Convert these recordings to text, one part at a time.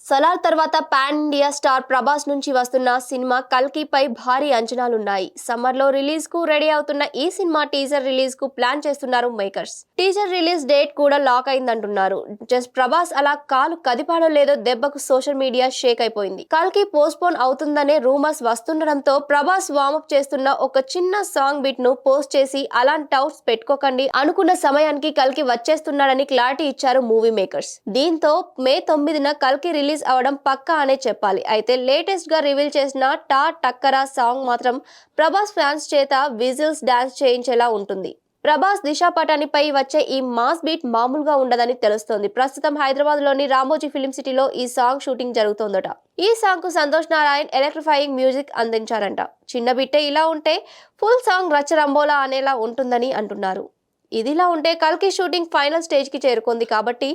సలార్ తర్వాత pan India star Prabhas నుంచి వస్తున్న సినిమా కల్కిపై భారీ అంచనాలున్నాయి. సమ్మర్ లో రిలీజ్ కు రెడీ అవుతున్న ఈ సినిమా టీజర్ రిలీజ్ కు ప్లాన్ చేస్తున్నారు మేకర్స్. టీజర్ రిలీజ్ డేట్ కూడా లాక్ అయిందంటున్నారు. జస్ట్ ప్రభాస్ అలా కాలు కదిపాడో లేదో దెబ్బకు సోషల్ మీడియా షేక్ అయిపోయింది. కల్కి పోస్ట్ పోన్ అవుతుందనే రూమర్స్ వస్తుండడంతో ప్రభాస్ వార్మప్ చేస్తున్న ఒక చిన్న సాంగ్ బిట్ ను పోస్ట్ చేసి అలాంటి డౌట్స్ పెట్టుకోకండి, అనుకున్న సమయానికి కల్కి వచ్చేస్తున్నాడని క్లారిటీ ఇచ్చారు మూవీ మేకర్స్. దీంతో మే 9న కల్కి రిలీజ్ అవడం పక్కా అనే చెప్పాలి. అయితే లేటెస్ట్ గా రివీల్ చేసిన టా టక్కరా సాంగ్ మాత్రం ప్రభాస్ ఫ్యాన్స్ చేత విజిల్స్ డాన్స్ చేయించేలా ఉంటుంది. ప్రభాస్ దిశా పటానిపై వచ్చే ఈ మాస్ బీట్ మామూలుగా ఉండదని తెలుస్తోంది. ప్రస్తుతం హైదరాబాద్ లోని రామోజీ ఫిలిం సిటీలో ఈ సాంగ్ షూటింగ్ జరుగుతోందట. ఈ సాంగ్ కు సంతోష్ నారాయణ్ ఎలక్ట్రిఫైయింగ్ మ్యూజిక్ అందించారంట. చిన్న బిట్టే ఇలా ఉంటే ఫుల్ సాంగ్ రచ్చరంబోలా అనేలా ఉంటుందని అంటున్నారు. ఇదిలా ఉంటే కల్కి షూటింగ్ ఫైనల్ స్టేజ్ కి చేరుకుంది కాబట్టి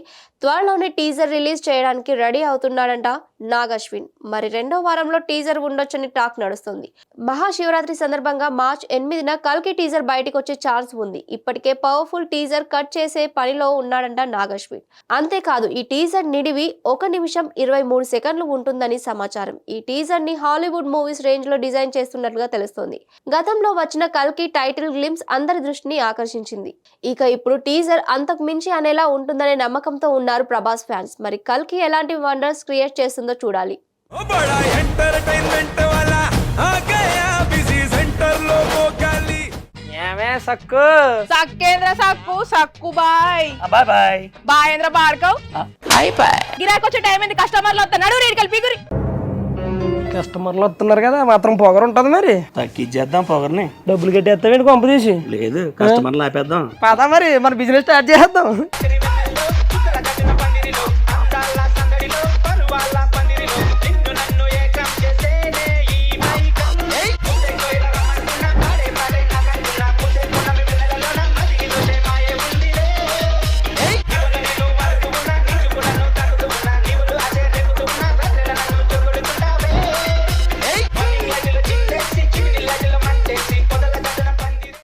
త్వరలోనే టీజర్ రిలీజ్ చేయడానికి రెడీ అవుతున్నాడంట నాగ్ అశ్విన్. మరి రెండో వారంలో టీజర్ ఉండొచ్చని టాక్ నడుస్తుంది. మహాశివరాత్రి సందర్భంగా మార్చ్ 8న కల్కి టీజర్ బయటకు వచ్చే ఛాన్స్ ఉంది. ఇప్పటికే పవర్ఫుల్ టీజర్ కట్ చేసే పనిలో ఉన్నాడంట నాగ్ అశ్విన్. అంతేకాదు ఈ టీజర్ నిడివి 1 నిమిషం 23 సెకండ్లు ఉంటుందని సమాచారం. ఈ టీజర్ ని హాలీవుడ్ మూవీస్ రేంజ్ లో డిజైన్ చేస్తున్నట్లుగా తెలుస్తోంది. గతంలో వచ్చిన కల్కి టైటిల్ గ్లిమ్స్ అందరి దృష్టిని ఆకర్షించింది. ఇక ఇప్పుడు టీజర్ అంతకు మించి అనేలా ఉంటుందనే నమ్మకంతో ఉన్నారు ప్రభాస్ ఫ్యాన్స్. మరి కల్కి ఎలాంటి వండర్స్ క్రియేట్ చేస్తుందో చూడాలి. బాయేంద్ర భార్గవ్ గిరాకొచ్చే టైం ఏంది? కస్టమర్లు వస్తున్నాడు, రేటు కలిపి కస్టమర్లు వస్తున్నారు కదా, మాత్రం పొగరు ఉంటది. మరి తగ్గించేద్దాం పొగర్ని. డబ్బులు కట్టేస్తావేంటి కొంప తీసి? లేదు, కస్టమర్లు ఆపేద్దాం. పదా మరి మన బిజినెస్ స్టార్ట్ చేద్దాం.